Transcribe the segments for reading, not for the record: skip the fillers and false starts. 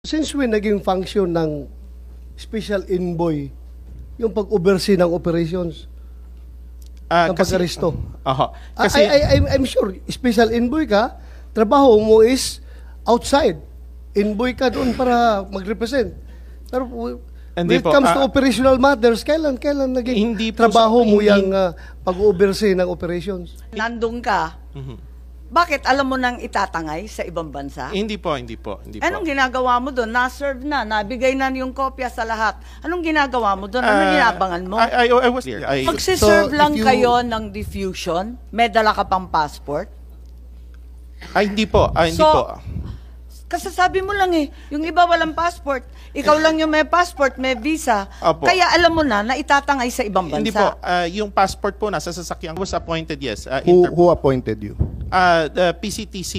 Since when naging function ng special envoy yung pag-oversee ng operations ng pag-aresto? Kasi I'm sure, special envoy ka, trabaho mo is outside. Envoy ka doon para mag-represent. Pero when it comes to operational matters, kailan naging trabaho mo yung pag-oversee ng operations? Nandun ka, bakit alam mo nang itatangay sa ibang bansa? Hindi po. Anong ginagawa mo doon? Na-serve na, nabigay na yung kopya sa lahat. Anong ginagawa mo doon? Anong ginabangan mo? I was clear. Magsiserve lang kayo ng diffusion? May dala ka pang passport? Hindi po. Hindi So, po. Kasasabi mo lang yung iba walang passport. Ikaw lang yung may passport, may visa. Opo. Kaya alam mo na itatangay sa ibang bansa. Hindi po. Yung passport po nasa sasakyan was appointed, yes. Who appointed you? The PCTC,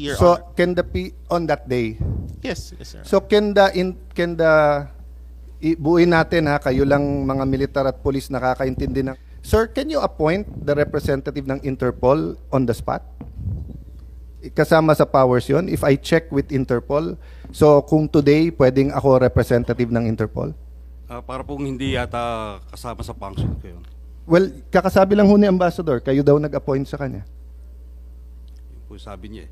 Your So Honor. can the on that day? Yes, sir. So buuin natin ha, kayo lang mga militar at police nakakaintindi ng. Sir, can you appoint the representative ng Interpol on the spot? Kasama sa powers yon. If I check with Interpol, so kung today pwedeng ako representative ng Interpol? Para pong hindi yata kasama sa function ko yun. Well, kakasabi lang ho ni Ambassador, kayo daw nag-appoint sa kanya. Yun po sabi niya eh.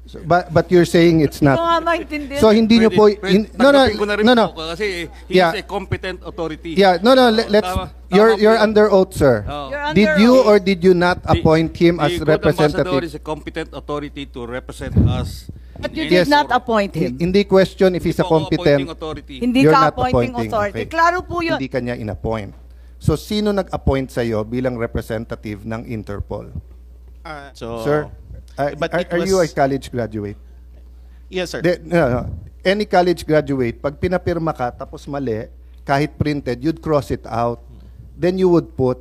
So, but you're saying it's Ito nga not. maintindihan. So hindi nyo po Tanggapin ko na rin no. po, kasi he Yeah. is a competent authority. Yeah, no, let's. Tama You're po. under oath, sir. Oh. You're Did under you oath. or did you not appoint him as The good ambassador representative? is a competent authority to represent us. But you in any did not forum. appoint him. Hindi question if he's a Hindi po ako appointing competent. authority. Hindi You're ka not appointing appointing, authority. okay. Klaro po yun. Hindi kanya in-appoint. So sino nag-appoint sa iyo bilang representative ng Interpol? Sir, but it are you a was- college graduate? Yes, sir. No. Any college graduate, pag pinapirma ka tapos mali, kahit printed, you'd cross it out. Then you would put.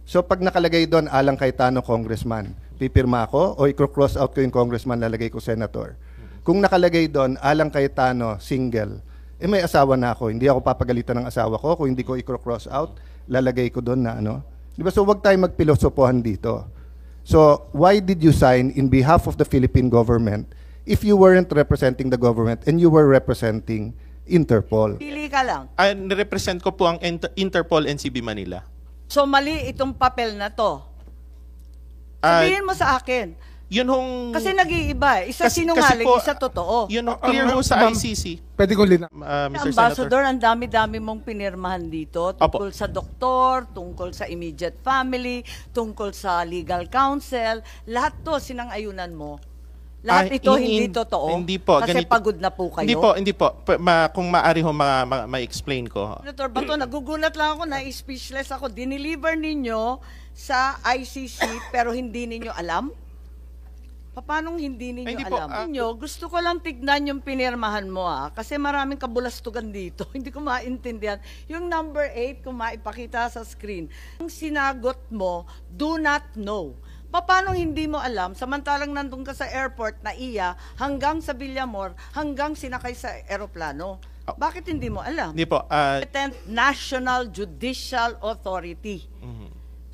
So pag nakalagay doon, Alang Cayetano, congressman, pipirma ako o i-cross out ko yung congressman, lalagay ko senator. Kung nakalagay doon, Alang Cayetano, single, may asawa na ako. Hindi ako papagalitan ng asawa ko. Kung hindi ko i-cross out, lalagay ko doon na ano. Di ba? So wag tayo magpilosopohan dito. So why did you sign in behalf of the Philippine government if you weren't representing the government and you were representing Interpol? Pili ka lang. Nirepresent ko po ang Interpol NCB Manila. So mali itong papel na to. Sabihin mo sa akin. Yun hong... Kasi nag-iiba. Isa Kasi sinungaling, po, isa totoo. Yun hong clear ho sa ma'am, ICC. Pwede ko lina. Mr. Ambassador, Senator. ang dami-dami mong pinirmahan dito tungkol sa doktor, tungkol sa immediate family, tungkol sa legal counsel. Lahat to sinang-ayunan mo. Lahat ito hindi totoo. Hindi po. Kasi ganito. pagod na po kayo. Hindi po. Kung maaari ho, ma-explain ko. Senator Bato, nagugulat lang ako, na-speechless ako. Dineliver ninyo sa ICC pero hindi ninyo alam? Paano hindi ninyo Hindi po, alam? Gusto ko lang tignan yung pinirmahan mo kasi maraming kabulastugan dito. Hindi ko maintindihan. Yung number 8, kung maipakita sa screen, ang sinagot mo, do not know. Paano hindi mo alam, samantalang nandun ka sa airport na hanggang sa Villamor, hanggang sinakay sa eroplano? Bakit hindi mo alam? Hindi po. Competent National Judicial Authority.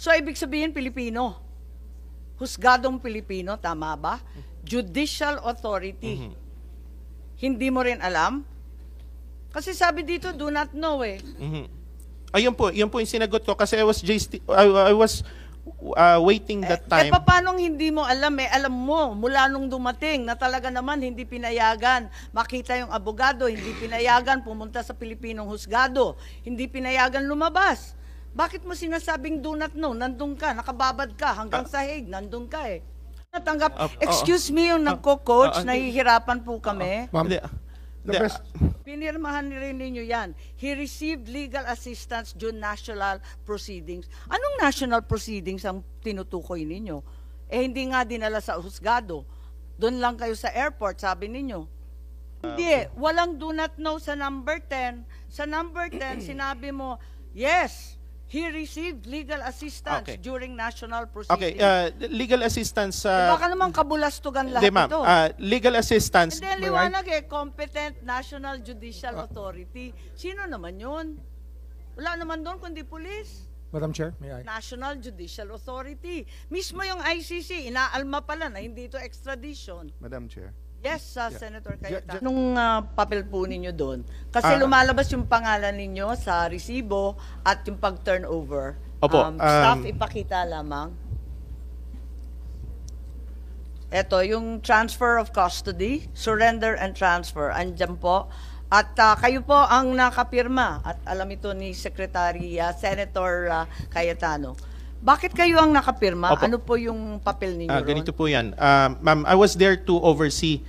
So, ibig sabihin, Pilipino. Husgadong Pilipino, tama ba? Judicial Authority. Hindi mo rin alam? Kasi sabi dito, do not know Ayun po yung sinagot ko kasi I was waiting that time. Paano hindi mo alam? Alam mo, mula nung dumating na talaga naman hindi pinayagan makita yung abogado, hindi pinayagan pumunta sa Pilipinong husgado, hindi pinayagan lumabas. Bakit mo sinasabing do not know? Nandun ka, nakababad ka, hanggang sa Hague, nandun ka Natanggap. Excuse me, yung nagko-coach, nahihirapan po kami. Ma'am, Pinirmahan rin ninyo yan. He received legal assistance during national proceedings. Anong national proceedings ang tinutukoy ninyo? Hindi nga dinala sa husgado. Doon lang kayo sa airport, sabi ninyo. Hindi, walang do not know sa number 10. Sa number 10, sinabi mo, yes, he received legal assistance during national proceedings. Legal assistance... baka naman kabulastugan lahat ma'am. ito. Legal assistance... And then liwanag Competent National Judicial Authority. Sino naman yun? Wala naman doon kundi police. Madam Chair, may I? National Judicial Authority. Mismo yung ICC, inaalma pala na hindi ito extradition. Madam Chair. Yes, Senator Cayetano. Anong papel po ninyo doon? Kasi lumalabas yung pangalan ninyo sa resibo at yung pag-turnover. Opo, Staff, ipakita lamang. Ito, yung transfer of custody, surrender and transfer. Andyan po. At kayo po ang nakapirma. At alam ito ni Secretary Senator Cayetano. Bakit kayo ang nakapirma? Opo. Ano po yung papel ninyo ron? Ganito po yan. Ma'am, I was there to oversee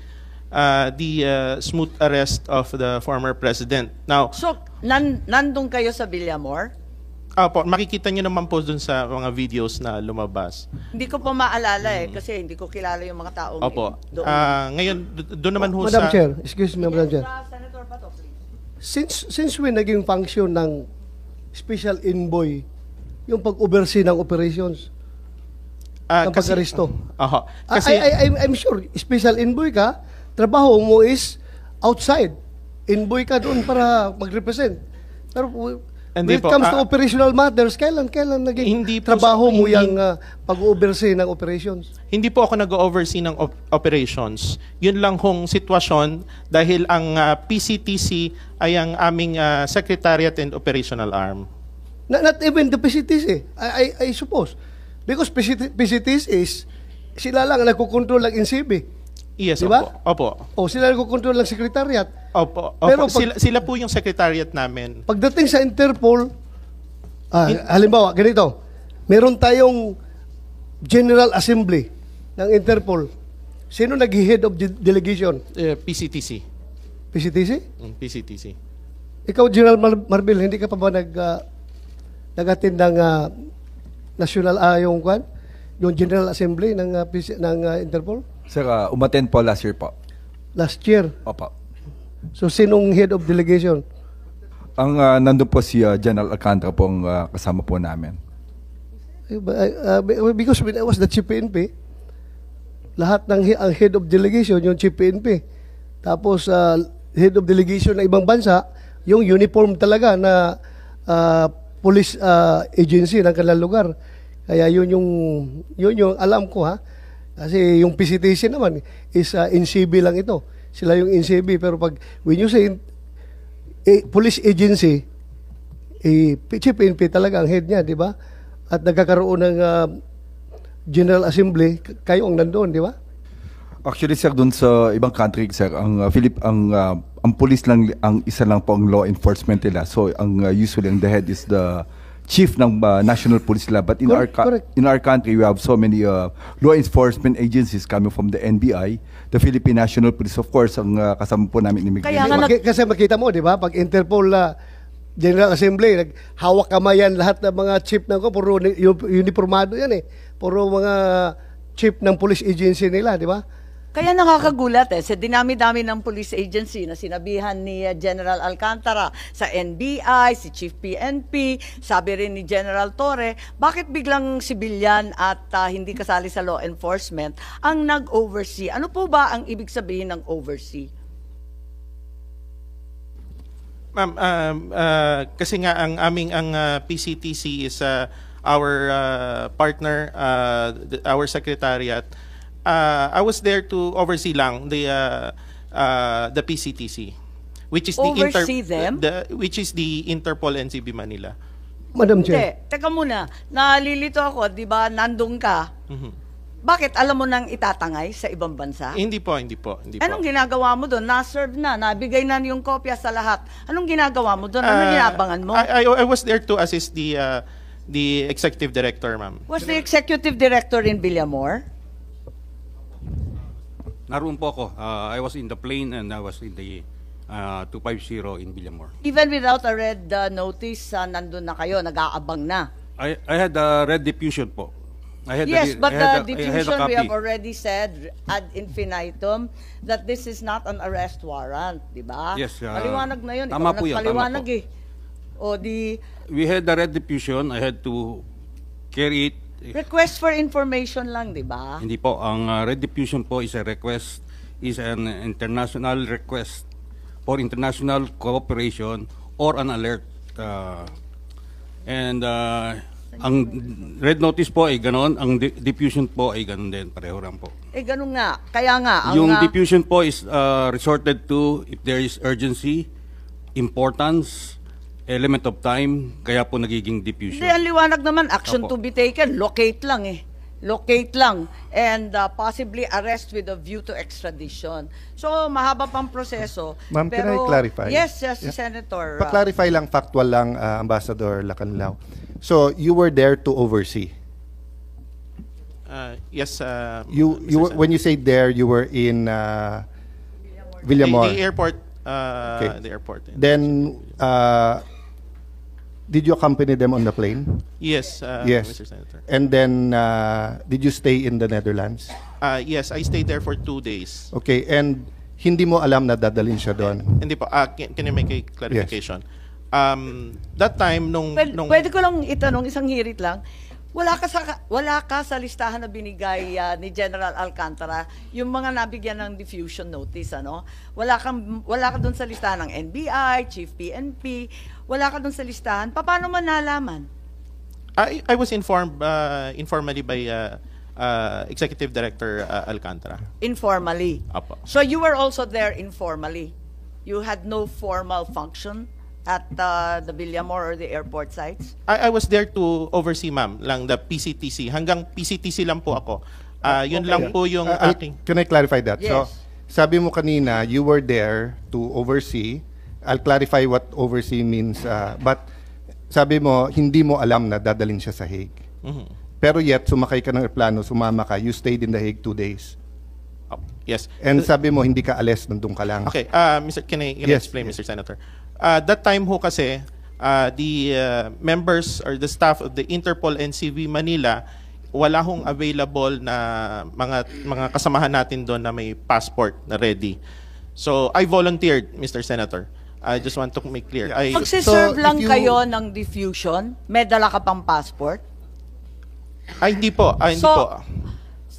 the smooth arrest of the former president. Now, So, nandun kayo sa Villamor? po, makikita nyo naman po dun sa mga videos na lumabas. Hindi ko pa maalala kasi hindi ko kilala yung mga taong Opo. doon. Ngayon, doon naman ho Madam sa... Chair, excuse me, Madam Chair. Senator Bato, please. Since when naging function ng special envoy yung pag-oversee ng operations, ng pag-aresto? Kasi, I'm sure, special envoy ka, trabaho mo is outside. Envoy ka doon para mag-represent. Pero when Hindi it po, comes to operational matters, kailan naging Hindi po trabaho mo hindi- yung pag-oversee ng operations? hindi po ako nag-oversee ng operations. Yun lang hong sitwasyon dahil ang PCTC ay ang aming Secretariat and Operational Arm. Not even the PCTC, I suppose. Because PCTC is, sila lang ang nagkukontrol ng NCB. Yes, Diba? opo. O sila nagkukontrol ng secretariat. Opo. Pero Sila po yung secretariat namin. Pagdating sa Interpol, halimbawa, ganito, meron tayong General Assembly ng Interpol. Sino nag-head of delegation? PCTC. PCTC? PCTC. Ikaw, General Marbil, hindi ka pa ba nag-attend ng national, yung General Assembly ng Interpol? Sir, umattend po last year po. Last year. Opo. So, sinong head of delegation? Ang nandun po si General Alcantara po ang kasama po namin. Because when I was the Chief PNP, lahat ng ang head of delegation, yung Chief PNP. Tapos, head of delegation ng ibang bansa, yung uniform talaga na police agency ng kanilang lugar. Kaya yun yung alam ko ha. Kasi yung PCTC naman is NCB lang ito. Sila yung NCB. Pero when you say police agency, Chief PNP talaga ang head niya, di ba? At nagkakaroon ng General Assembly, kayo ang nandoon, di ba? Actually, sir, dun sa ibang country, sir, ang police lang, ang isa lang po ang law enforcement nila. So, usually, ang the head is the chief ng national police nila. But in Correct. in our country, we have so many law enforcement agencies coming from the NBI, the Philippine National Police, of course, ang kasama po namin ni Kaya Miguel. nga Kasi makita mo, di ba? Pag Interpol General Assembly, hawak kamayan lahat ng mga chief ng puro uniformado yan eh. Puro mga chief ng police agency nila, di ba? Kaya nakakagulat sa dinami-dami ng police agency na sinabihan ni General Alcantara sa NBI, si Chief PNP, sabi rin ni General Torre, bakit biglang sibilyan at hindi kasali sa law enforcement ang nag-oversee? Ano po ba ang ibig sabihin ng oversee? Ma'am, kasi nga ang aming PCTC is our partner, our secretariat. I was there to oversee lang the PCTC, which is Oversee them? which is the Interpol NCB Manila. Madam Hindi, Chair. teka muna, nalilito ako, di ba, nandun ka. Bakit alam mo nang itatangay sa ibang bansa? Hindi po. Anong ginagawa mo doon? Na-serve na, nabigay na yung kopya sa lahat. Anong ginagawa mo doon? Anong inaabangan mo? I was there to assist the executive director, ma'am. Was the executive director in Villamor? Naroon po ako. I was in the plane and I was in the 250 in Villamor. Even without a red notice, nandun na kayo, nag-aabang na. I had a red diffusion po. Yes, but the I had a diffusion, we copy. have already said ad infinitum that this is not an arrest warrant, di ba? Yes, Maliwanag na yun. tama Ikaw po yun, nagpaliwanag tama eh. O di, We had the red diffusion. I had to carry it. request for information lang, di ba? Hindi po. Ang red diffusion po is a request, is an international request for international cooperation or an alert. Ang red notice po ay ganon, ang diffusion po ay ganon din, pareho lang po. Ganun nga. Kaya nga. Ang, Yung diffusion po is resorted to if there is urgency, importance, element of time, kaya po nagiging diffusion. Hindi, ang liwanag naman, action Opo. to be taken, locate lang eh. Locate lang and possibly arrest with a view to extradition. So, mahaba pang proseso. Ma'am, can I clarify? Yes, Yeah. Senator. Pa-clarify lang, factual lang, Ambassador Lacanlao. So, you were there to oversee. Yes, Mr. You were, Senator. when you say there, you were in Villamor. The airport. Okay. The airport. Then, did you accompany them on the plane? Yes, Yes. Mr. Senator. And then, did you stay in the Netherlands? Yes, I stayed there for 2 days. Okay, and hindi mo alam na dadalhin siya doon? Hindi po, can I make a clarification? That time, Pwede ko lang itanong, isang hirit lang. Wala ka sa listahan na binigay ni General Alcantara, yung mga nabigyan ng diffusion notice, ano? Wala ka doon sa listahan ng NBI, Chief PNP, wala ka doon sa listahan. Paano man nalaman? I was informed informally by Executive Director Alcantara. Informally. Apo. So you were also there informally. You had no formal function at the Villamor or the airport sites? I was there to oversee, ma'am, lang the PCTC. Hanggang PCTC lang po ako. Yun lang po yung aking... Can I clarify that? Yes. So, sabi mo kanina, you were there to oversee. I'll clarify what oversee means. But sabi mo, hindi mo alam na dadalhin siya sa Hague. Mhm. Pero yet, sumakay ka ng aeroplano, sumama ka, you stayed in the Hague 2 days. Yes. And sabi mo, hindi ka alis, nandun ka lang. Okay, can I Yes, explain, yes. Mr. Senator? That time ho kasi, the members or the staff of the Interpol NCV Manila, wala hong available na mga kasamahan natin doon na may passport na ready. So, I volunteered, Mr. Senator. I just want to make clear. Magsiserve So, lang if you- kayo ng diffusion? May dala ka pang passport? Hindi po. Hindi So, po.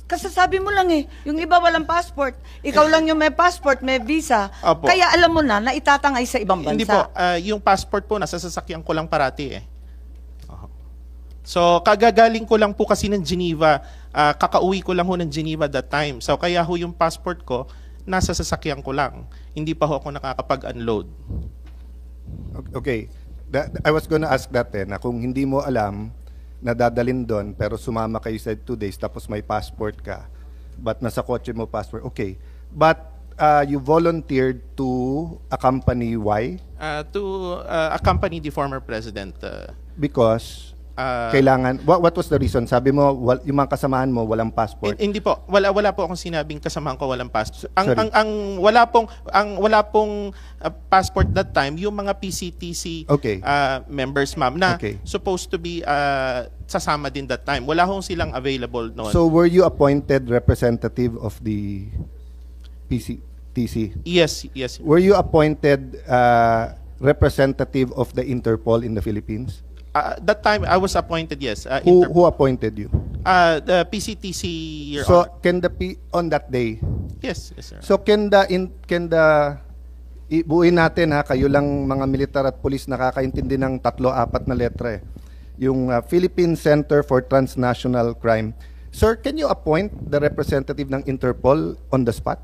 Kasi sabi mo lang eh, yung iba walang passport. Ikaw lang yung may passport, may visa. Opo. Kaya alam mo na itatangay sa ibang bansa. Hindi po. Yung passport po, nasa sasakyan ko lang parati eh. So, kagagaling ko lang po kasi ng Geneva. Kakauwi ko lang ho ng Geneva that time. So, kaya ho yung passport ko, nasa sasakyan ko lang. Hindi pa ho ako nakakapag-unload. Okay. I was gonna ask that na kung hindi mo alam na dadalhin doon, pero sumama kayo sa 2 days, tapos may passport ka, but nasa kotse mo passport, okay. But you volunteered to accompany, why? To accompany the former president. Because Uh, kailangan, what was the reason? Sabi mo, yung mga kasamahan mo, walang passport. Hindi po. Wala po akong sinabing kasamahan ko walang passport. Sorry. Wala pong passport that time yung mga PCTC Okay. members, ma'am, na Okay. supposed to be sasama din that time. Wala hong silang available noon. So were you appointed representative of the PCTC? Yes. Were you appointed representative of the Interpol in the Philippines? That time I was appointed, yes. Who appointed you? The PCTC, Your So Honor. can on that day, Yes, sir. so ibuin natin ha, kayo lang mga militar at pulis nakakaintindi ng 3-4 na letra eh. Yung Philippine Center for Transnational Crime. Sir, can you appoint the representative ng Interpol on the spot?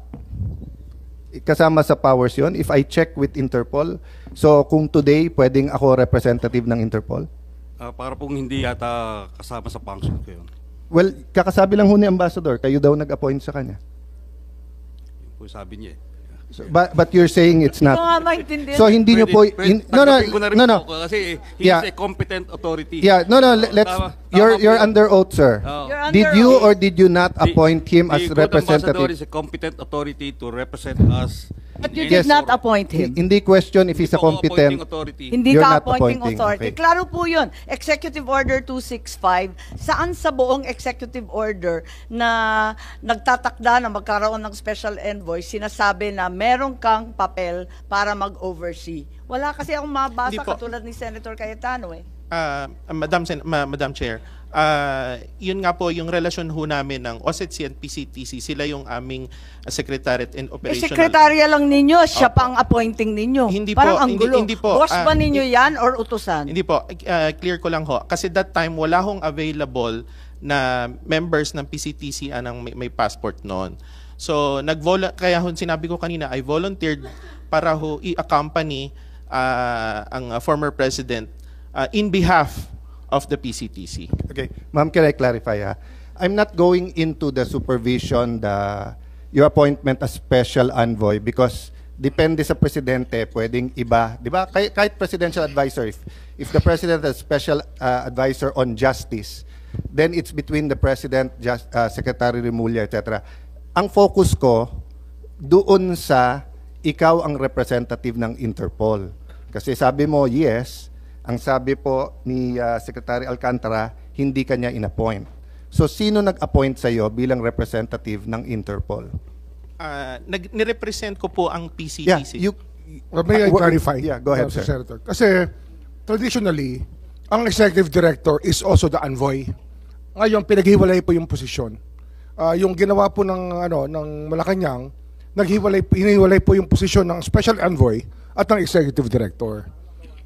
Kasama sa powers yon. If I check with Interpol, so kung today pwedeng ako representative ng Interpol? Para pong hindi yata kasama sa function ko yun. Well, kakasabi lang ho ni Ambassador, kayo daw nag-appoint sa kanya. Yun po sabi niya eh. So, but you're saying it's not. Ito nga maintindihan. So hindi nyo po Tanggapin ko na rin no. po kasi he Yeah. is a competent authority. Yeah, no, let's Tama you're po under oath, sir. You're under Did you oath. or did you not appoint him as The good ambassador representative? is a competent authority to represent us. But you in did any not forum. appoint him. Hindi question if he's a Ako ang appointing competent. authority. Hindi You're ka not appointing appointing, authority. okay. Klaro po yun. Executive Order 265, saan sa buong executive order na nagtatakda na magkaroon ng special envoy, sinasabi na meron kang papel para mag-oversee. Wala kasi akong mabasa Hindi po. katulad ni Senator Cayetano eh. Madam Chair, yun nga po yung relasyon ho namin ng OSETC and PCTC. Sila yung aming Secretariat and Operational. Sekretarya lang ninyo, siya pa ang appointing ninyo. Hindi Parang po, ang gulo. hindi po. Boss ba ninyo yan or utusan? Hindi po, clear ko lang ho. Kasi that time, wala hong available na members ng PCTC anang may passport noon. So, kaya ho, sinabi ko kanina, I volunteered para ho i-accompany ang former president in behalf of the PCTC. Okay. Ma'am, can I clarify? I'm not going into the supervision, your appointment as special envoy because depende sa presidente, pwedeng iba. Di ba? Kahit presidential advisor, if the president has special advisor on justice, then it's between the president, Secretary Remulla, etc. Ang focus ko doon sa ikaw ang representative ng Interpol. Kasi sabi mo, yes. Ang sabi po ni Secretary Alcantara, hindi kanya in-appoint. So, sino nag-appoint sa iyo bilang representative ng Interpol? Nirepresent ko po ang PCTC. May I clarify? Yeah, go ahead, Mr. sir. Senator. Kasi, traditionally, ang executive director is also the envoy. Ngayon, pinaghiwalay po yung posisyon. Yung ginawa po ng Malacanang, hiniwalay po yung posisyon ng special envoy at ng executive director.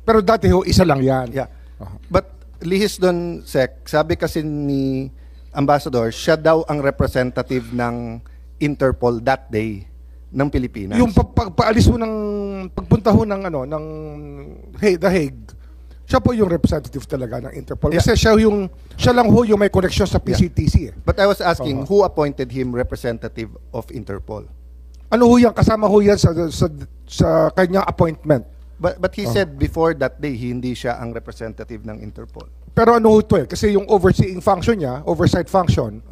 Pero dati ho, isa lang yan. Yeah. But lihis doon, Sec, sabi kasi ni Ambassador, siya daw ang representative ng Interpol that day ng Pilipinas. Yung pagpaalis mo pagpunta ho ng The Hague, siya po yung representative talaga ng Interpol. Yeah. Kasi siya lang ho yung may connection sa PCTC. But I was asking, who appointed him representative of Interpol? Ano ho yan? Kasama ho yan sa kanyang appointment. But he said before that day, hindi siya ang representative ng Interpol. Pero ano ho ito Kasi yung overseeing function niya, oversight function,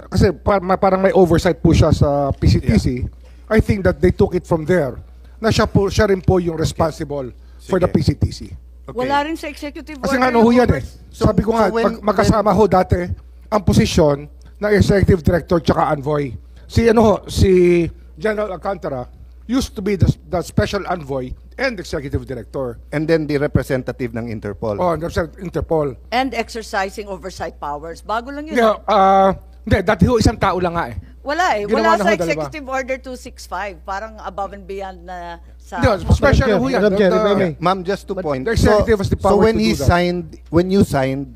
kasi parang may oversight po siya sa PCTC. I think that they took it from there na siya rin po yung responsible for the PCTC. Okay. Wala rin sa executive order. Kasi nga ano ho yan So- Sabi ko nga, so when- magkasama ho dati ang posisyon ng executive director tsaka envoy. Si General Alcantara used to be the special envoy and executive director. And then the representative ng Interpol. Interpol. And exercising oversight powers. Bago lang yun. Hindi, dati ho isang tao lang nga Wala Ginawa Wala na sa ho, dalawa. Executive Order 265. Parang above and beyond na sa... Hindi, special ho yan. Madam Chair, if I may. Ma'am, just to point. the executive has the so power when to he do that. when you signed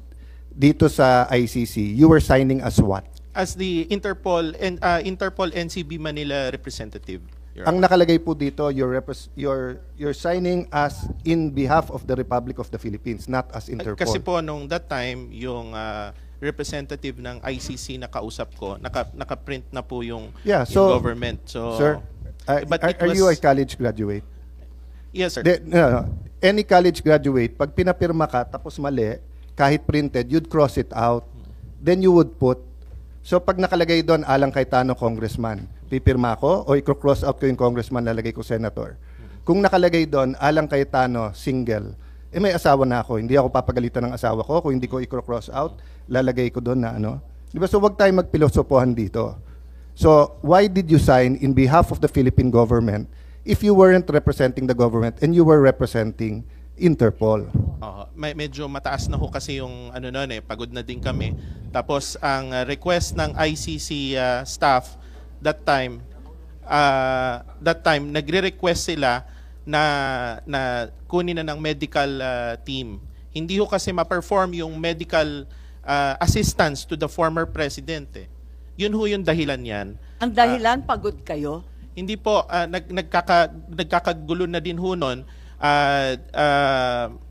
dito sa ICC, you were signing as what? As the Interpol NCB Manila representative. Your Ang Honor. nakalagay po dito, you're signing as in behalf of the Republic of the Philippines, not as Interpol. Kasi po nung that time, yung representative ng ICC na kausap ko, naka-print na po yung government. So, Sir, but it are was- you a college graduate? Yes, sir. No. Any college graduate, pag pinapirma ka tapos mali, kahit printed, you'd cross it out. Then you would put. So pag nakalagay doon, Alang Cayetano, congressman, pipirma ko o i-cross out ko yung congressman, lalagay ko senator. Kung nakalagay doon, Alang Cayetano, single, may asawa na ako. Hindi ako papagalitan ng asawa ko. Kung hindi ko i-cross out, lalagay ko doon na ano. Di ba? So wag tayo magpilosopohan dito. So why did you sign in behalf of the Philippine government if you weren't representing the government and you were representing Interpol? Medyo mataas na ho kasi yung pagod na din kami. Tapos ang request ng ICC staff that time nagre-request sila na kunin na ng medical team. Hindi ho kasi ma-perform yung medical assistance to the former president. Yun ho yung dahilan yan. Ang dahilan, pagod kayo? Hindi po, nagkakagulo na din ho nun.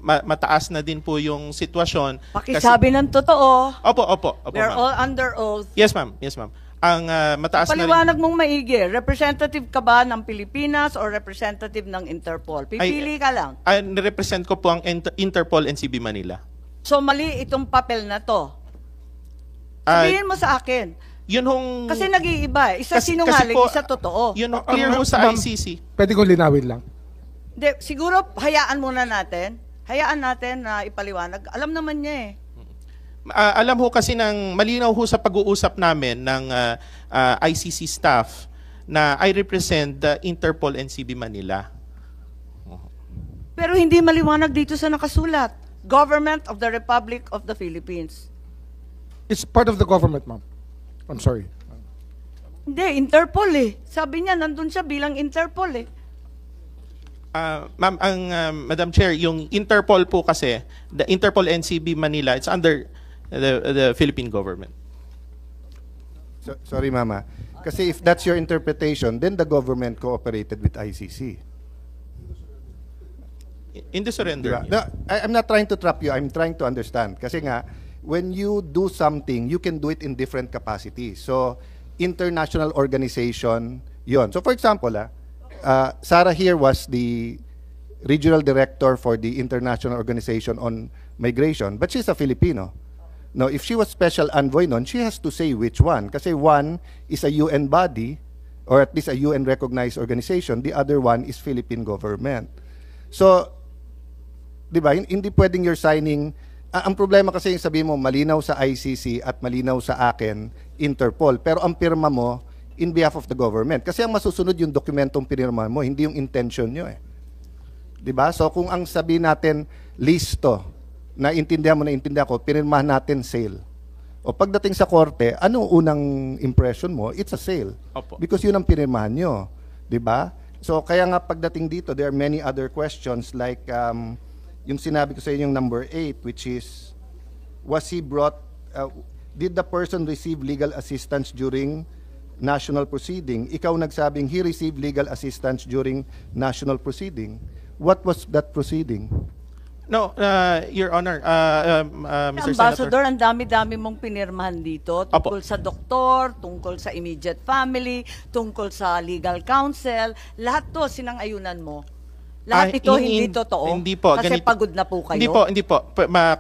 Mataas na din po yung sitwasyon. Pakisabi ng totoo. Opo, We're ma'am. all under oath. Yes, ma'am. Ang mataas na rin. Paliwanag mong maigi. Representative ka ba ng Pilipinas or representative ng Interpol? Pipili ka lang. Nirepresent ko po ang Interpol NCB Manila. So mali itong papel na to. Ah, Sabihin mo sa akin. Yun hong... Kasi nag-iiba. Isa Kasi sinungaling, po, isa totoo. Yun ang clear ho sa Ma'am, ICC. Pwede kong linawin lang. Hindi, siguro hayaan muna natin. Hayaan natin na ipaliwanag. Alam naman niya Alam ho kasi malinaw ho sa pag-uusap namin ng ICC staff na I represent the Interpol NCB Manila. Pero hindi maliwanag dito sa nakasulat. Government of the Republic of the Philippines. It's part of the government, ma'am. I'm sorry. Hindi, Interpol eh. Sabi niya, nandun siya bilang Interpol eh. Ma'am, Madam Chair, yung Interpol po kasi, the Interpol NCB Manila, it's under the Philippine government. Sorry, Mama. Kasi if that's your interpretation, then the government cooperated with ICC. In the surrender. Diba? No, I'm not trying to trap you. I'm trying to understand. Kasi nga, when you do something, you can do it in different capacities. So, international organization, yon. So, for example, Sarah here was the regional director for the International Organization on Migration, but she's a Filipino. Now, if she was special envoy nun, she has to say which one. Kasi one is a UN body, or at least a UN-recognized organization. The other one is Philippine government. So, di ba, hindi pwedeng you're signing. Ang problema kasi yung sabi mo, malinaw sa ICC at malinaw sa akin, Interpol. Pero ang pirma mo, in behalf of the government. Kasi ang masusunod yung dokumentong pinirma mo, hindi yung intention nyo eh. Di ba? So kung ang sabi natin, listo, naintindihan mo, naintindihan ko, pinirmahan natin sale. O pagdating sa korte, ano unang impression mo? It's a sale. Opo. Because yun ang pinirmahan nyo. Di ba? So kaya nga pagdating dito, there are many other questions like yung sinabi ko sa inyo yung number 8, which is, was he brought, did the person receive legal assistance during national proceeding? Ikaw nagsabing he received legal assistance during national proceeding. What was that proceeding? No, Your Honor, Mr. Ambassador, Senator. ang dami-dami mong pinirmahan dito tungkol sa doktor, tungkol sa immediate family, tungkol sa legal counsel. Lahat to sinang-ayunan mo. Lahat ito hindi totoo. Hindi po. Kasi pagod na po kayo. Hindi po.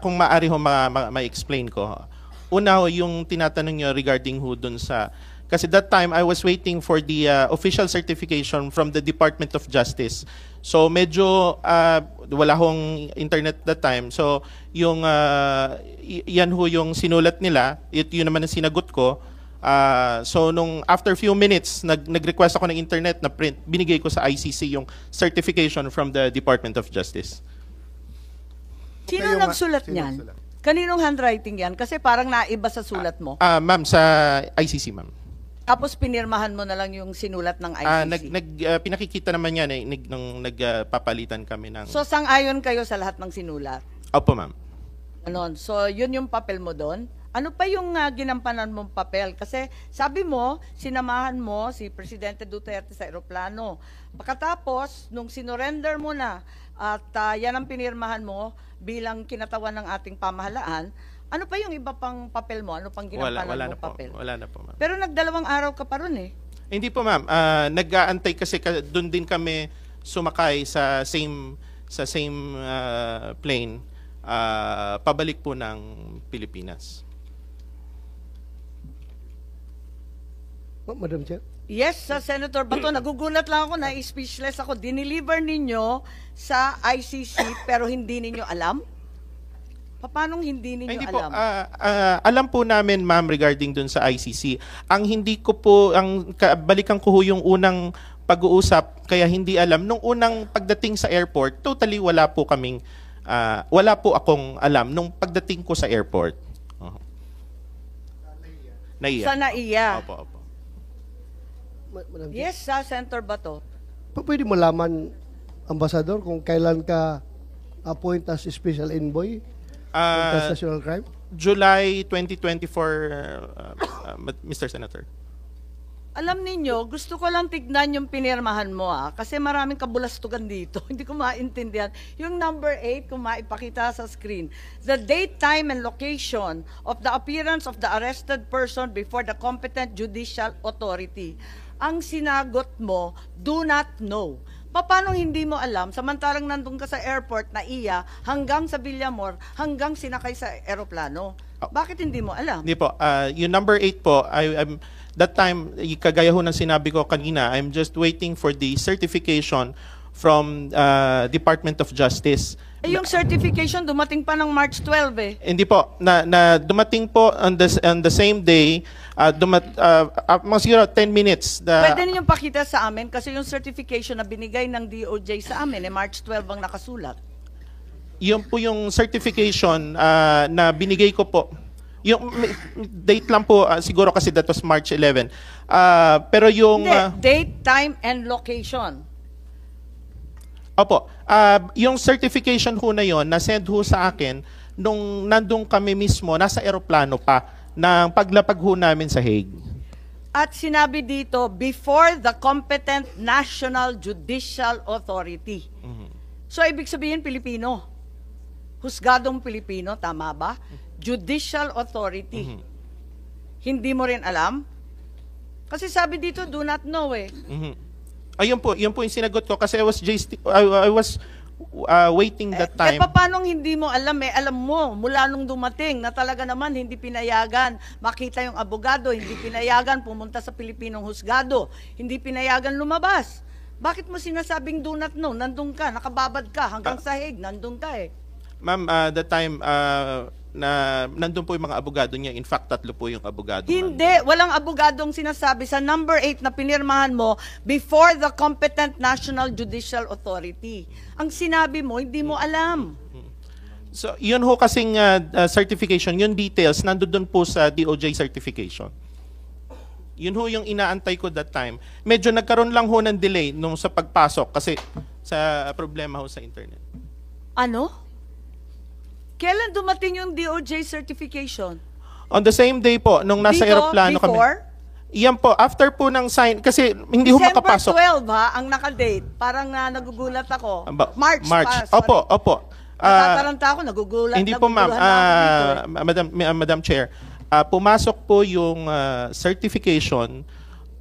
Kung maaari ho ma-explain ko. Una ho, yung tinatanong nyo regarding ho dun sa... Kasi that time, I was waiting for the official certification from the Department of Justice. So medyo wala hong internet that time. So yung yan ho yung sinulat nila, yun naman ang sinagot ko. So nung after few minutes, nag-request ako ng internet na print, binigay ko sa ICC yung certification from the Department of Justice. Sino nagsulat niyan? Kaninong handwriting yan? Kasi parang naiba sa sulat mo. Ma'am, sa ICC, ma'am. Tapos pinirmahan mo na lang yung sinulat ng ICC. Pinakikita naman yan nung nagpapalitan kami ng... So sang-ayon kayo sa lahat ng sinulat? Opo, ma'am. Ano, so yun yung papel mo doon? Ano pa yung ginampanan mong papel? Kasi sabi mo, sinamahan mo si Presidente Duterte sa eroplano. Pagkatapos, nung sinorender mo na at yan ang pinirmahan mo bilang kinatawan ng ating pamahalaan, ano pa yung iba pang papel mo? Ano pang ginampanan mong papel? Wala na po, ma'am. Pero nagdalawang araw ka pa ron eh. Hindi po, ma'am. Nag-aantay kasi doon din kami sumakay sa same plane pabalik po ng Pilipinas. Madam Chair. Yes, Senator Bato, nagugulat lang ako na speechless ako. Dineliver ninyo sa ICC pero hindi ninyo alam? Paano hindi ninyo Hindi alam? po, alam po namin, ma'am, regarding dun sa ICC. Ang hindi ko po, balikan ko ho yung unang pag-uusap, kaya hindi alam. Nung unang pagdating sa airport, totally wala po akong alam nung pagdating ko sa airport. Naiya. Sa NAIA. Opo. Madam Chair. Yes, Senator Bato. Pwede mo laman, Ambassador, kung kailan ka appoint as special envoy against national crime? July 2024, Mr. Senator. Alam ninyo, gusto ko lang tignan yung pinirmahan mo kasi maraming kabulastugan dito. Hindi ko maintindihan. Yung number 8, kung maipakita sa screen. The date, time, and location of the appearance of the arrested person before the competent judicial authority. Ang sinagot mo, do not know. Paano hindi mo alam, samantalang nandun ka sa airport na iya, hanggang sa Villamor, hanggang sinakay sa eroplano? Bakit hindi mo alam? Hindi po. Yung number 8 po, that time, kagaya ho ng sinabi ko kanina, I'm just waiting for the certification from Department of Justice. Yung certification dumating pa ng March 12 eh. Hindi po. Na dumating po on the same day, siguro 10 minutes. Pwede ninyong pakita sa amin kasi yung certification na binigay ng DOJ sa amin, March 12 ang nakasulat. Yun po yung certification na binigay ko po. Yung date lang po, siguro kasi that was March 11. Pero yung... Hindi, date, time, and location. Opo. Yung certification ho na yon, na-send ho sa akin nung nandun kami mismo, nasa eroplano pa, ng paglapag ho namin sa Hague. At sinabi dito, before the competent National Judicial Authority. So, ibig sabihin, Pilipino. Husgadong Pilipino, tama ba? Judicial Authority. Hindi mo rin alam? Kasi sabi dito, do not know eh. Ayun po yung sinagot ko kasi I was waiting that time. Paano hindi mo alam eh? Alam mo, mula nung dumating na talaga naman hindi pinayagan makita yung abogado, hindi pinayagan pumunta sa Pilipinong husgado, hindi pinayagan lumabas. Bakit mo sinasabing do not know? Nandun ka, nakababad ka, hanggang sa Hague, nandun ka eh. Ma'am, that time na nandun po yung mga abogado niya. In fact, 3 po yung abogado. Hindi, walang abogadong sinasabi sa number 8 na pinirmahan mo before the competent National Judicial Authority. Ang sinabi mo, hindi mo alam. So, yun ho kasing certification, yung details, nandun po sa DOJ certification. Yun ho yung inaantay ko that time. Medyo nagkaroon lang ho ng delay nung sa pagpasok kasi sa problema ho sa internet. Ano? Kailan dumating yung DOJ certification? On the same day po, nung nasa eroplano kami. Before? Iyan po, after po ng sign, kasi hindi ho makapasok. December 12 ha, ang nakadate. Parang nagugulat ako. March. Opo. Natataranta ako, nagugulat. Hindi po ma'am, Madam Chair. Pumasok po yung certification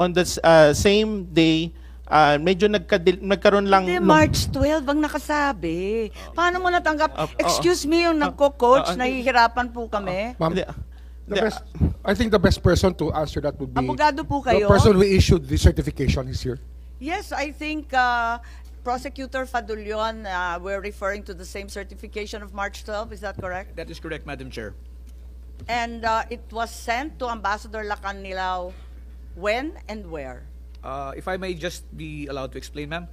on the same day. Medyo nagkaroon lang... Hindi, March 12 ang nakasabi. Paano mo natanggap? Excuse me, yung nagko-coach, nahihirapan po kami. Ma'am, I think the best person to answer that would be Abogado po the kayo? person who issued the certification is here. Yes, I think Prosecutor Fadulion, we're referring to the same certification of March 12. Is that correct? That is correct, Madam Chair. And it was sent to Ambassador Lacanilao when and where? If I may just be allowed to explain, ma'am,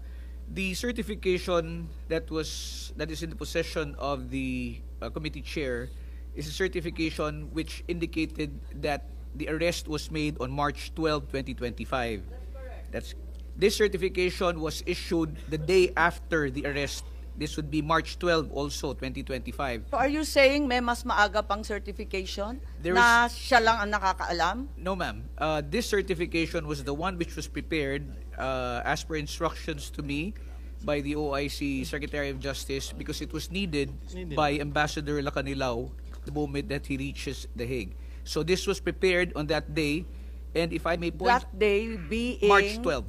the certification that is in the possession of the committee chair is a certification which indicated that the arrest was made on March 12, 2025. This certification was issued the day after the arrest. This would be March 12 also, 2025. So are you saying may mas maaga pang certification There na siya lang ang nakakaalam? No, ma'am. This certification was the one which was prepared as per instructions to me by the OIC Secretary of Justice because it was needed by Ambassador Lacanilao the moment that he reaches The Hague. So this was prepared on that day, and if I may point... That day being... March 12.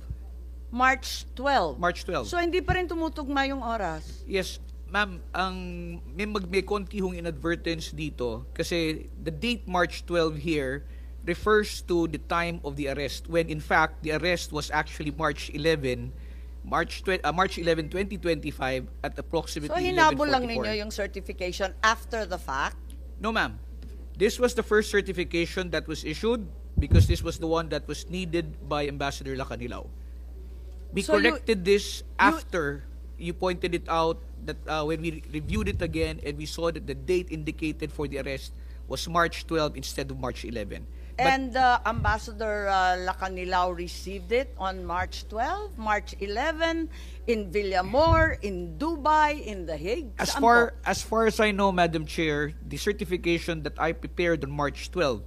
March 12. March 12. So hindi pa rin tumutugma yung oras? Yes, ma'am, may konti hong inadvertence dito kasi the date March 12 here refers to the time of the arrest when in fact the arrest was actually March 11, 2025 at approximately 11:44. So hinabol lang ninyo yung certification after the fact? No, ma'am. This was the first certification that was issued because this was the one that was needed by Ambassador Lacanilao. We So corrected this after you pointed it out that when we reviewed it again and we saw that the date indicated for the arrest was March 12 instead of March 11. And Ambassador Lacanilao received it on March 12, March 11, in Villamor, in Dubai, in The Hague. As Saan far po? as I know, Madam Chair, the certification that I prepared on March 12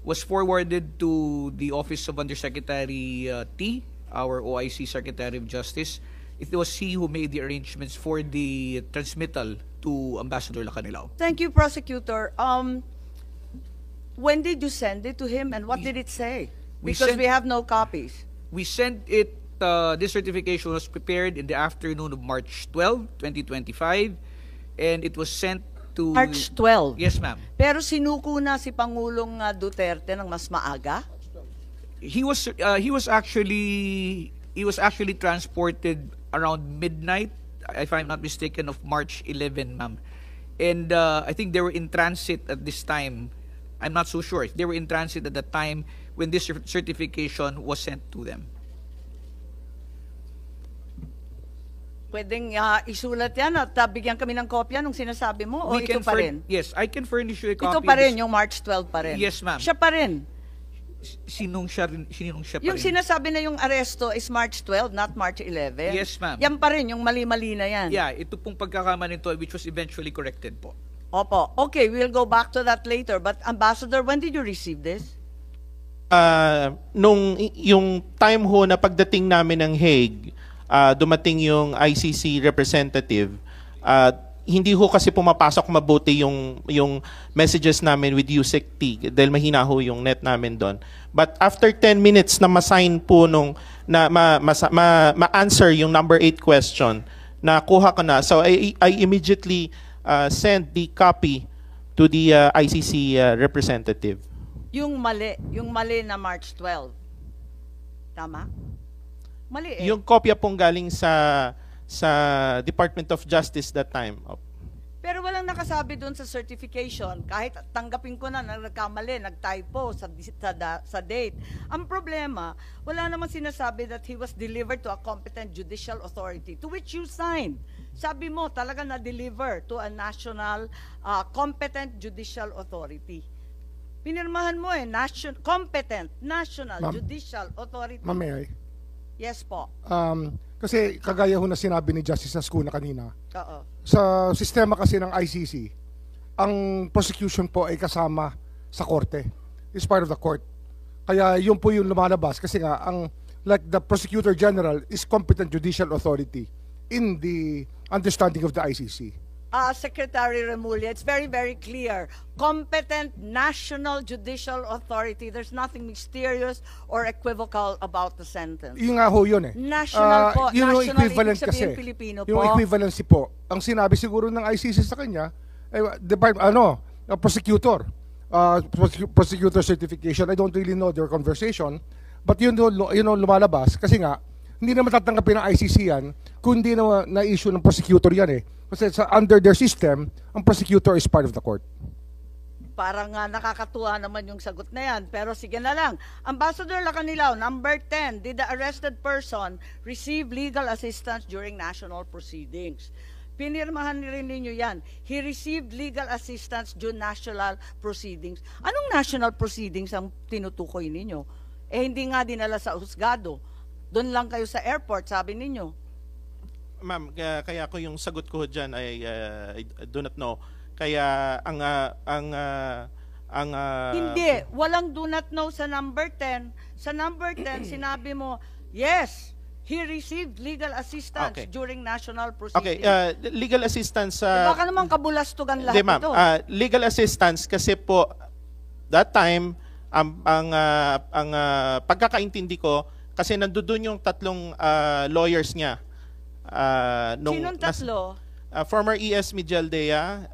was forwarded to the Office of Undersecretary T, our OIC Secretary of Justice. It was he who made the arrangements for the transmittal to Ambassador Lacanilao. Thank you, Prosecutor. When did you send it to him and what did it say? Because we have no copies. We sent it, this certification was prepared in the afternoon of March 12, 2025, and it was sent to... March 12? Yes, ma'am. Pero sinuko na si Pangulong Duterte ng mas maaga? He was actually transported around midnight, if I'm not mistaken, of March 11, ma'am. And I think they were in transit at this time. I'm not so sure. They were in transit at the time when this certification was sent to them. Pwedeng isulat yan at bigyan kami ng kopya nung sinasabi mo o ito pa rin? Yes, I can furnish you a copy. Ito pa rin, yung March 12 pa rin? Yes, ma'am. Siya pa rin? Sinong siya pa Yung rin? sinasabi na yung aresto is March 12, not March 11? Yes, ma'am. Yan pa rin, yung mali-mali na yan? Yeah, ito pong pagkakamali nito which was eventually corrected po. Opo. Okay, we'll go back to that later. But Ambassador, when did you receive this? Yung time ho na pagdating namin ng Hague, dumating yung ICC representative, hindi ho kasi pumapasok mabuti yung messages namin with USEC-T dahil mahina ho yung net namin doon. But after 10 minutes na ma-sign po ma-answer yung number 8 question, nakuha ko na. So I immediately sent the copy to the ICC representative. Yung mali na March 12. Tama? Mali eh. Yung kopya pong galing sa Department of Justice that time. Pero walang nakasabi doon sa certification, kahit tanggapin ko na nagkamali, nagtypo sa date. Ang problema, wala namang sinasabi that he was delivered to a competent judicial authority, to which you signed. Sabi mo, talaga na-deliver to a national competent judicial authority. Pinirmahan mo competent national judicial authority. Ma'am, may I? Yes po. Kasi kagaya ho na sinabi ni Justice Ascuna kanina, Oo. sa sistema kasi ng ICC, ang prosecution po ay kasama sa korte. It's part of the court. Kaya yun po yung lumalabas kasi nga, like the Prosecutor General is competent judicial authority in the understanding of the ICC. Secretary Remulla, it's very, very clear. Competent national judicial authority. There's nothing mysterious or equivocal about the sentence. Yung nga ho yun eh. National po. Yun yung National, equivalent ibig sabihin kasi. Pilipino Yung po. equivalency po. Ang sinabi siguro ng ICC sa kanya, prosecutor. Prosecutor certification. I don't really know their conversation. But yun lumalabas. Kasi nga, hindi na matatanggapin ng ICC yan kung hindi na issue ng prosecutor yan eh. Kasi under their system, ang prosecutor is part of the court. Parang nakakatuwa naman yung sagot na yan. Pero sige na lang. Ambassador Lacanilao, number 10, did the arrested person receive legal assistance during national proceedings? Pinirmahan rin ninyo yan. He received legal assistance during national proceedings. Anong national proceedings ang tinutukoy ninyo? Hindi nga dinala sa husgado. Doon lang kayo sa airport, sabi ninyo. Ma'am, kaya ko yung sagot ko dyan ay I do not know. Kaya Hindi, walang do not know sa number 10. Sa number 10, sinabi mo, yes, he received legal assistance during national proceedings. Okay, legal assistance baka naman kabulastugan lahat ito. Legal assistance kasi po that time ang pagkakaintindi ko kasi nandoon yung tatlong lawyers niya. Sinong tatlo? Former ES Mijaldea,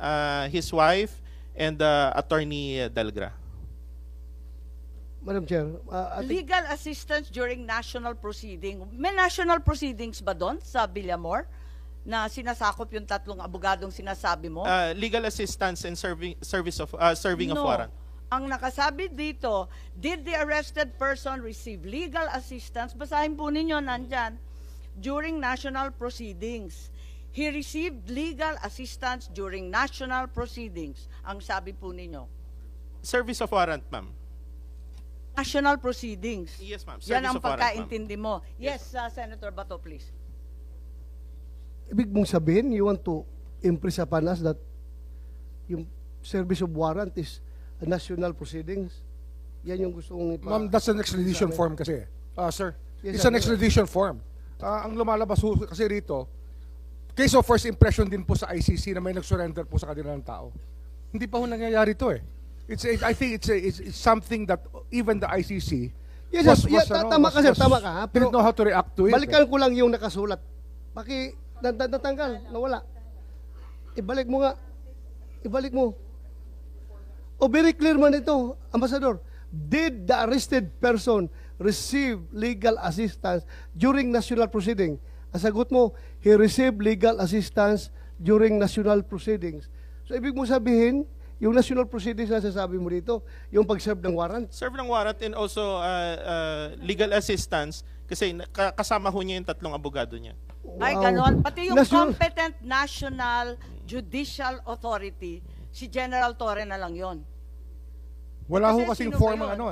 his wife, and Attorney Delgra. Madam Chair, Legal assistance during national proceeding. May national proceedings ba doon sa Villamor na sinasakop yung tatlong abogadong sinasabi mo? Legal assistance and serving of warrant. Ang nakasabi dito, did the arrested person receive legal assistance? Basahin po ninyo, nandyan. During national proceedings. He received legal assistance during national proceedings. Ang sabi po ninyo. Service of warrant, ma'am. National proceedings. Yes, ma'am. Yan ang Service of warrant, pagkaintindi mo. Yes, Senator Bato, please. ibig mong sabihin, you want to impress upon us that yung service of warrant is a national proceedings? Yan yung gusto kong Ma'am, that's an extradition form kasi. Sir, Yes, it's sir. an extradition form. Ang lumalabas kasi rito, case of first impression din po sa ICC na may nag-surrender po sa kanila ng tao. Hindi pa ho nangyayari to eh. I think it's something that even the ICC Yes, tama ka sir, tama ka. Ha? Pero didn't know how to react to it. Balikan ko lang yung nakasulat. Natanggal, nawala. Ibalik mo nga. Ibalik mo. O very clear man ito, Ambassador. Did the arrested person receive legal assistance during national proceeding? Ang sagot mo, he received legal assistance during national proceedings. So ibig mo sabihin, yung national proceedings na sasabi mo dito, yung pag-serve ng warrant? Serve ng warrant and also legal assistance kasi kasama ho niya yung tatlong abogado niya. Ay, Wow. ganon. Pati yung National- competent National Judicial Authority, si General Torre na lang yon. Wala ho Kasi kasing sino ba form ng yun? ano.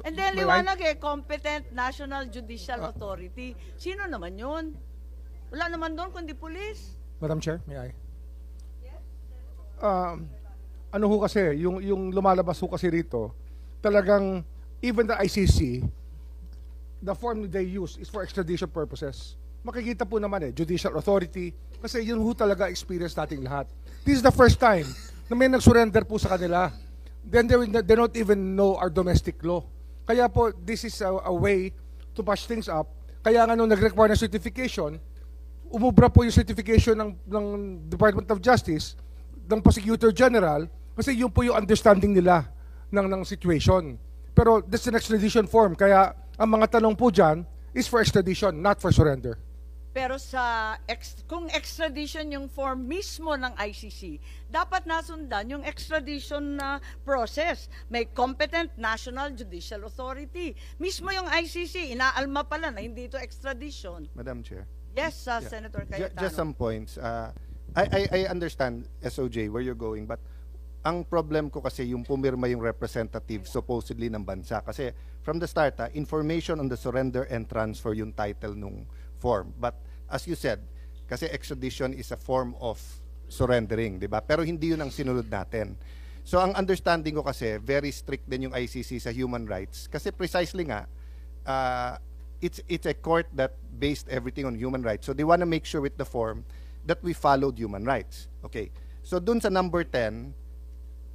And then may right- liwanag competent National Judicial Authority. Sino naman yun? Wala naman doon kundi pulis. Madam Chair, may I? Ano ho kasi, yung lumalabas ho kasi rito, talagang even the ICC, the form they use is for extradition purposes. Makikita po naman judicial authority, kasi yun ho talaga experience nating lahat. This is the first time na may nag-surrender po sa kanila. Then they don't even know our domestic law. Kaya po, this is a way to push things up. Kaya nga nung nag-require ng certification, umubra po yung certification ng Department of Justice, ng Prosecutor General, kasi yun po yung understanding nila ng situation. Pero that's an extradition form, kaya ang mga tanong po dyan is for extradition, not for surrender. Pero kung extradition yung form mismo ng ICC, dapat nasundan yung extradition na process. May competent National Judicial Authority. Mismo yung ICC, inaalma pala na hindi ito extradition. Madam Chair. Yes, Senator Cayetano. Just some points. I understand, SOJ, where you're going, but ang problem ko kasi yung pumirma yung representative supposedly ng bansa. Kasi from the start, information on the surrender and transfer yung title nung form. But as you said, kasi extradition is a form of surrendering, di ba? Pero hindi yun ang sinunod natin. So ang understanding ko kasi, very strict din yung ICC sa human rights. Kasi precisely nga, it's a court that based everything on human rights. So they want to make sure with the form that we followed human rights. Okay. So dun sa number 10,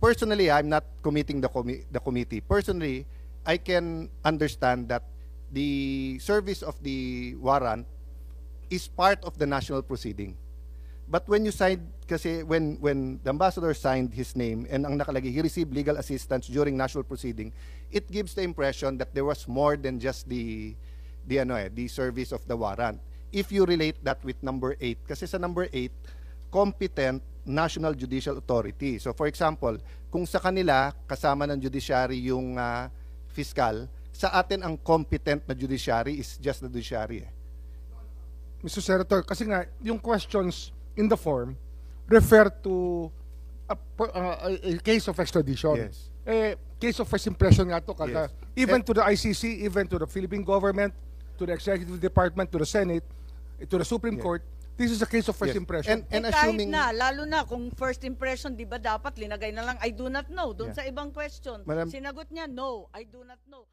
personally, I'm not committing the committee. Personally, I can understand that the service of the warrant is part of the national proceeding. But when you signed, kasi when the ambassador signed his name and ang nakalagay, he received legal assistance during national proceeding, it gives the impression that there was more than just the service of the warrant. If you relate that with number 8, kasi sa number 8, competent National Judicial Authority. So for example, kung sa kanila kasama ng judiciary yung fiscal, sa atin ang competent na judiciary is just the judiciary. Mr. Senator, kasi nga, yung questions in the form refer to a case of extradition. Yes. Case of first impression nga to. Yes. Even to the ICC, even to the Philippine government, to the Executive Department, to the Senate, to the Supreme Yes. Court, this is a case of first Yes. impression. And kahit assuming, na, lalo na kung first impression, di ba dapat linagay na lang, I do not know, doon Yeah. sa ibang question. Madam- Sinagot niya, no, I do not know.